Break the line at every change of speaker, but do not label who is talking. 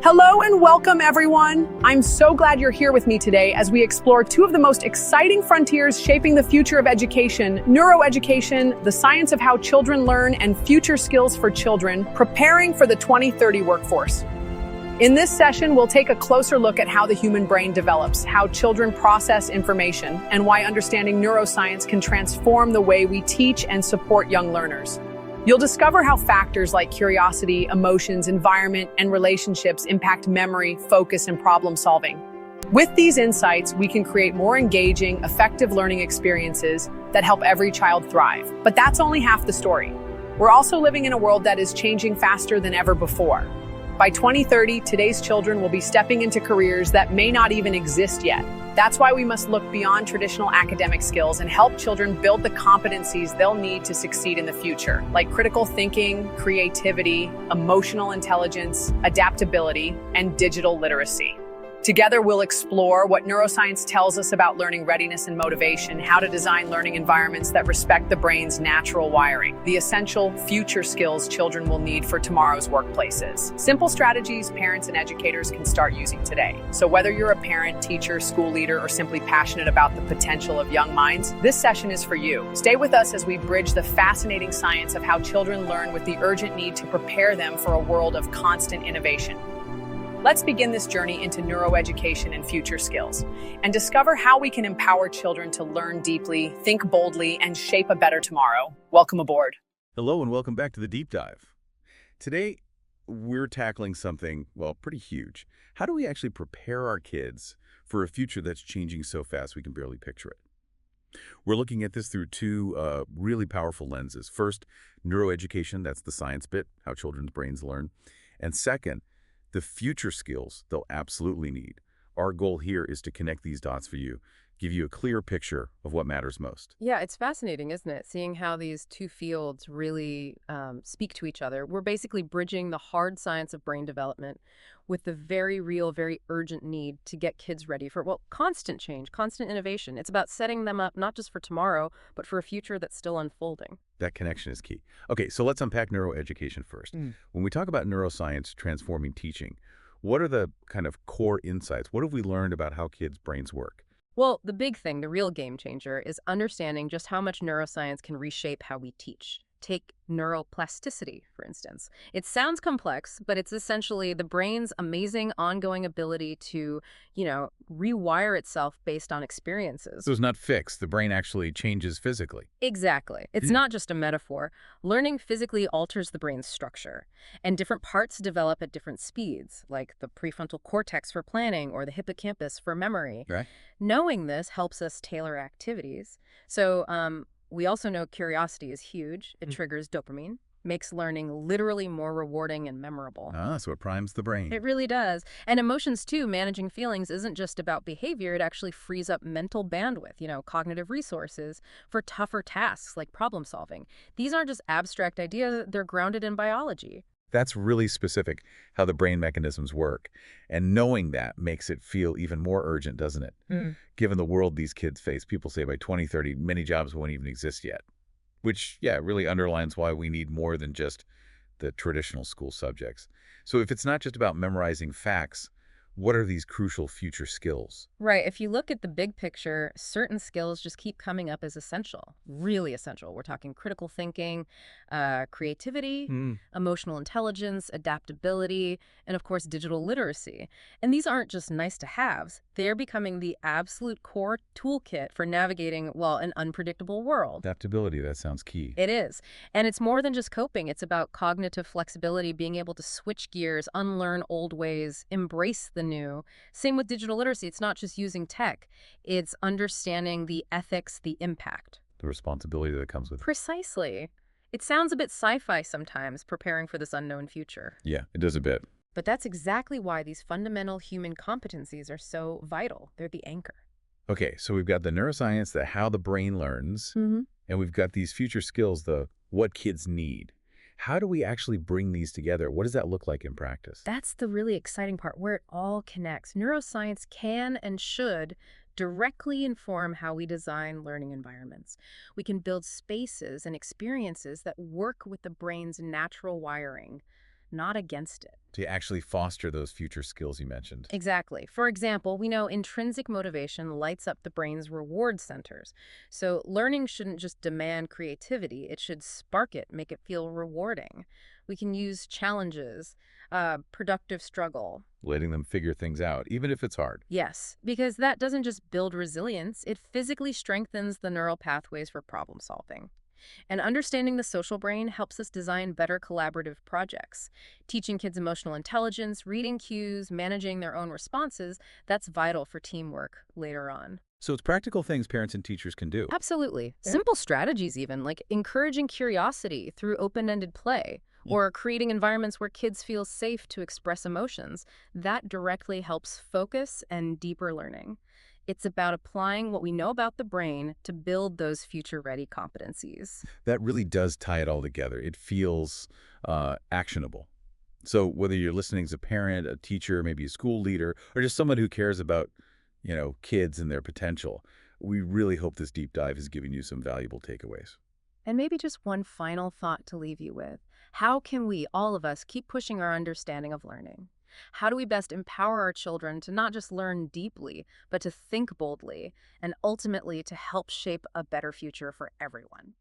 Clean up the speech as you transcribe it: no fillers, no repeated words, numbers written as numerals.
Hello and welcome, everyone. I'm so glad you're here with me today as we explore two of the most exciting frontiers shaping the future of education: neuroeducation, the science of how children learn, and future skills for children, preparing for the 2030 workforce. In this session, we'll take a closer look at how the human brain develops, how children process information, and why understanding neuroscience can transform the way we teach and support young learners. You'll discover how factors like curiosity, emotions, environment, and relationships impact memory, focus, and problem solving. With these insights, we can create more engaging, effective learning experiences that help every child thrive. But that's only half the story. We're also living in a world that is changing faster than ever before. By 2030, today's children will be stepping into careers that may not even exist yet. That's why we must look beyond traditional academic skills and help children build the competencies they'll need to succeed in the future, like critical thinking, creativity, emotional intelligence, adaptability, and digital literacy. Together, we'll explore what neuroscience tells us about learning readiness and motivation, how to design learning environments that respect the brain's natural wiring, the essential future skills children will need for tomorrow's workplaces. Simple strategies parents and educators can start using today. So whether you're a parent, teacher, school leader, or simply passionate about the potential of young minds, this session is for you. Stay with us as we bridge the fascinating science of how children learn with the urgent need to prepare them for a world of constant innovation. Let's begin this journey into neuroeducation and future skills, and discover how we can empower children to learn deeply, think boldly, and shape a better tomorrow. Welcome aboard.
Hello and welcome back to the Deep Dive. Today, we're tackling something, well, pretty huge. How do we actually prepare our kids for a future that's changing so fast we can barely picture it? We're looking at this through two really powerful lenses. First, neuroeducation, that's the science bit, how children's brains learn. And second, the future skills they'll absolutely need. Our goal here is to connect these dots for you, give you a clear picture of what matters most.
Yeah, it's fascinating, isn't it? Seeing how these two fields really speak to each other. We're basically bridging the hard science of brain development with the very real, very urgent need to get kids ready for, well, constant change, constant innovation. It's about setting them up not just for tomorrow, but for a future that's still unfolding.
That connection is key. Okay, so let's unpack neuroeducation first. When we talk about neuroscience transforming teaching, what are the kind of core insights? What have we learned about how kids' brains work?
Well, the big thing, the real game changer, is understanding just how much neuroscience can reshape how we teach. Take neuroplasticity, for instance. It sounds complex, but it's essentially the brain's amazing ongoing ability to, rewire itself based on experiences.
So it's not fixed. The brain actually changes physically.
Exactly. It's not just a metaphor. Learning physically alters the brain's structure, and different parts develop at different speeds, like the prefrontal cortex for planning or the hippocampus for memory.
Right.
Knowing this helps us tailor activities. So, we also know curiosity is huge. It triggers dopamine, makes learning literally more rewarding and memorable.
So it primes the brain.
It really does. And emotions, too. Managing feelings isn't just about behavior. It actually frees up mental bandwidth, cognitive resources for tougher tasks like problem solving. These aren't just abstract ideas. They're grounded in biology.
That's really specific, how the brain mechanisms work. And knowing that makes it feel even more urgent, doesn't it? Given the world these kids face, people say by 2030, many jobs won't even exist yet. Which, really underlines why we need more than just the traditional school subjects. So if it's not just about memorizing facts, what are these crucial future skills?
Right. If you look at the big picture, certain skills just keep coming up as essential, really essential. We're talking critical thinking, creativity, emotional intelligence, adaptability, and of course, digital literacy. And these aren't just nice to haves. They're becoming the absolute core toolkit for navigating, an unpredictable world.
Adaptability, that sounds key.
It is. And it's more than just coping. It's about cognitive flexibility, being able to switch gears, unlearn old ways, embrace the new. Same with digital literacy. It's not just using tech. It's understanding the ethics, the impact.
The responsibility that comes with it.
Precisely. It sounds a bit sci-fi sometimes, preparing for this unknown future.
Yeah, it does a bit.
But that's exactly why these fundamental human competencies are so vital. They're the anchor.
Okay, so we've got the neuroscience, the how the brain learns, and we've got these future skills, the what kids need. How do we actually bring these together? What does that look like in practice?
That's the really exciting part, where it all connects. Neuroscience can and should directly inform how we design learning environments. We can build spaces and experiences that work with the brain's natural wiring, not against it.
To actually foster those future skills you mentioned.
Exactly. For example, we know intrinsic motivation lights up the brain's reward centers. So learning shouldn't just demand creativity, it should spark it, make it feel rewarding. We can use challenges, productive struggle.
Letting them figure things out, even if it's hard.
Yes, because that doesn't just build resilience, it physically strengthens the neural pathways for problem solving. And understanding the social brain helps us design better collaborative projects. Teaching kids emotional intelligence, reading cues, managing their own responses, that's vital for teamwork later on.
So it's practical things parents and teachers can do.
Absolutely. Simple strategies even, like encouraging curiosity through open-ended play, or creating environments where kids feel safe to express emotions, that directly helps focus and deeper learning. It's about applying what we know about the brain to build those future-ready competencies.
That really does tie it all together. It feels actionable. So whether you're listening as a parent, a teacher, maybe a school leader, or just someone who cares about, kids and their potential, we really hope this deep dive has given you some valuable takeaways.
And maybe just one final thought to leave you with. How can we, all of us, keep pushing our understanding of learning? How do we best empower our children to not just learn deeply, but to think boldly, and ultimately to help shape a better future for everyone?